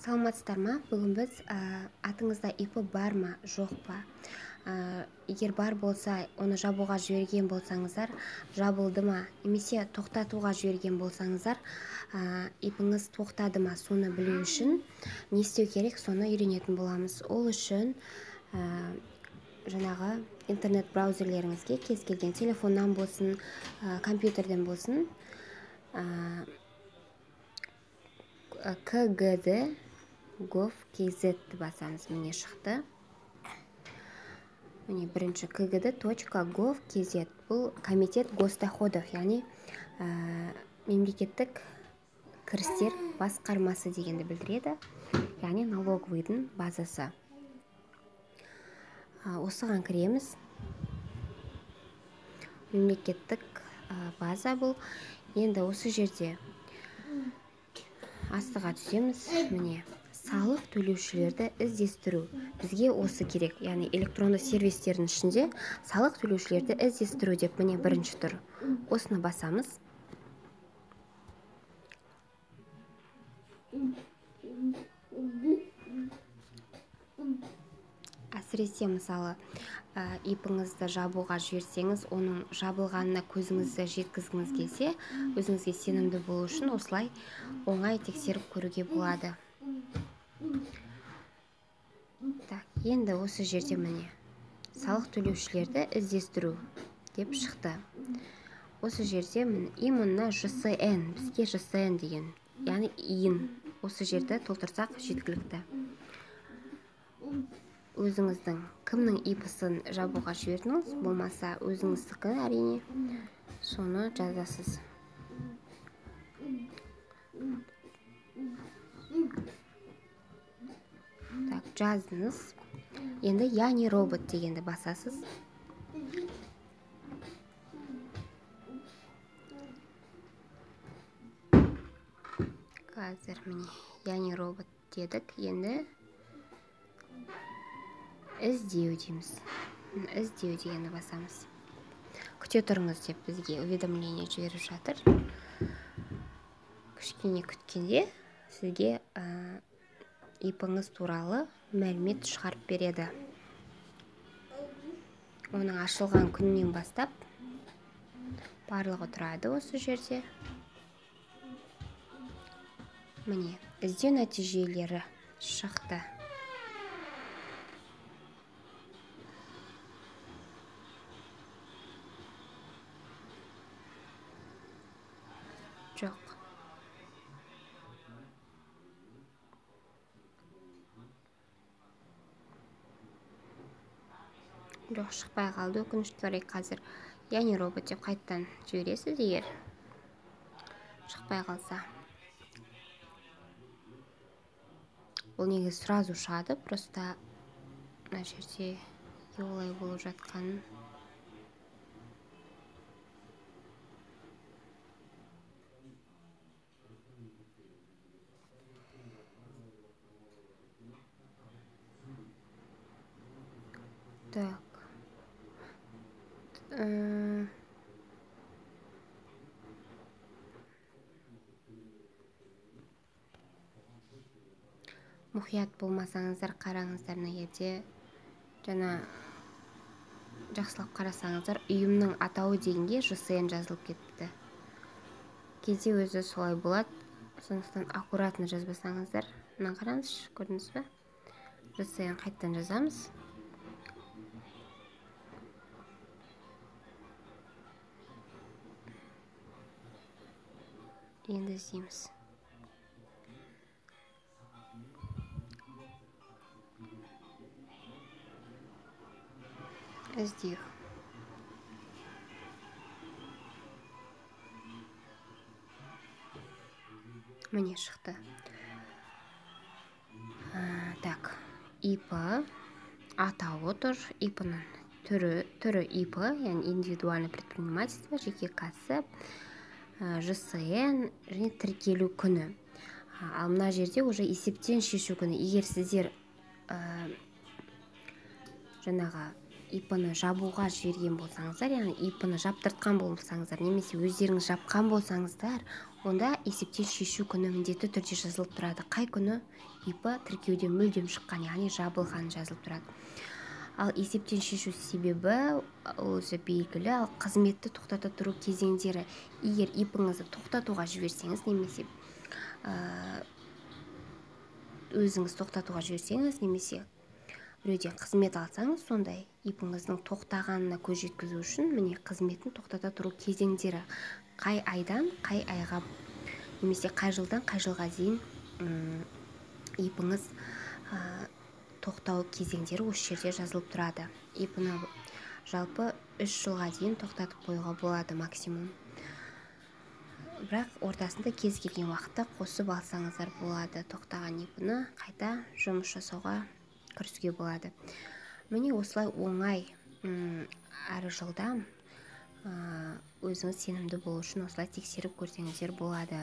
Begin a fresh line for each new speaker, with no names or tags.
Саламатсыздар ма? Бүгін біз атыңызда ипі бар ма, жоқ па? Егер бар болса, оны жабуға жіберген болсаңыздар, жабылды ма? Немесе тоқтатуға жіберген болсаңыздар, ипіңіз тоқтады ма? Соны білу үшін не істеу керек, соны үйренетін боламыз. Ол үшін жаңағы интернет браузерлеріңізге кез келген телефоннан болсын, компьютерден болсын, kgd.gov.kz басамыз. Міне шықты. Міне бірінші kgd.gov.kz. Бұл комитет госдоходов, яғни мемлекеттік кірістер басқармасы дегенді білдіреді. Яғни налоговыйдың базасы. Осыған кіреміз. Мемлекеттік база бұл. Енді осы жерде астыға түсеміз. Міне салық төлеушілерді іздестіру. Бізге осы керек. Яғни электронды сервистердің ішінде салық төлеушілерді іздестіру деп міне бірінші тұр. Осыны басамыз. Әсіресе мысалы ипіңізді жабуға жіберсеңіз, оның жабылғанына көзіңізді жеткізгіңіз келсе, өзіңізге сенімді болу үшін осылай оңай тексеріп көруге болады. Так, енді осы жерде міне салық төлеушілерді іздестіру деп шықты. Осы жерде именно ЖСН, бізге ЖСН деген, яғни иін. Осы жерді толтырсақ жеткілікті. Өзіңіздің кімнің ипісін жабуға жібердіңіз, болмаса өзіңіздікі әрине, соны жазасыз. Так, жаздыңыз. Енді яғни робот дегенді басасыз. Қазір міне яғни робот дедік. Енді іздеу дейміз. Іздеу дегенді басамыз. Күте тұрыңыз деп бізге уведомление жіберіп жатыр. Кішкене күткенде сізге ипіңіз туралы мәлімет шығарып береді. Оның ашылған күннен бастап барлығы тұрады осы жерде. Міне, іздеу нәтижелері шықты. Жоқ. Жоқ, шықпай қалды. Өкінішке орай қазір яғни робот деп қайттан жібересіз егер шықпай қалса. Ол негізі сразу шығады, просто мына жерде олай болып жатқанын. Так. Мұқият болмасаңыздар, қараңыздар, мына жерде жаңа жақсылап қарасаңыздар, ұйымның атауы дегенге ЖСН жазылып кетті. Кейде өзі солай болады. Сондықтан аккуратно жазбасаңыздар, мына қараңыз, көрдіңіз бе? ЖСН қайттан жазамыз. Енді іздейміз. Іздеу. Міне шықты. Так, ипі атауы тұр. Ипінің түрі ипі, яғни индивидуальный предпринимательство, жеке кәсіп, ЖСН және тіркелу күні. Ал мына жерде уже есептен шешу күні. Егер сіздер жаңағы ипіні жабуға жіберген болсаңыздар, яғни ипіні жаптыртқан болсаңыздар, немесе өздеріңіз жапқан болсаңыздар, онда есептен шешу күні міндетті түрде жазылып тұрады. Қай күні ИП тіркеуден мүлдем шыққан, яғни жабылған жазылып тұрады. Ал есептен шешу себебі өзі белгілі, ал қызметті тоқтата тұру кезеңдері. Егер ИП-ңызды тоқтатуға жіберсеңіз, немесе өзіңіз тоқтатуға жіберсеңіз, немесе біреуден қызмет алсаңыз, сондай ИП-ңыздың тоқтағанына көз жеткізу үшін міне қызметін тоқтата тұру кезеңдері. Қай айдан қай айға, немесе қай жылдан қай жылға дейін ИП-ңыз тоқтау кезеңдері осы жерде жазылып тұрады. ИП-ны жалпы 3 жылға дейін тоқтатып қоюға болады максимум. Бірақ ортасында кез келген уақытта қосып алсаңыздар болады. Тоқтаған ИП-ны қайта жұмыс жасауға кірісуге болады. Міне осылай оңай әрі жылдам өзіңіз сенімді болу үшін осылай тексеріп көрсеңіздер болады.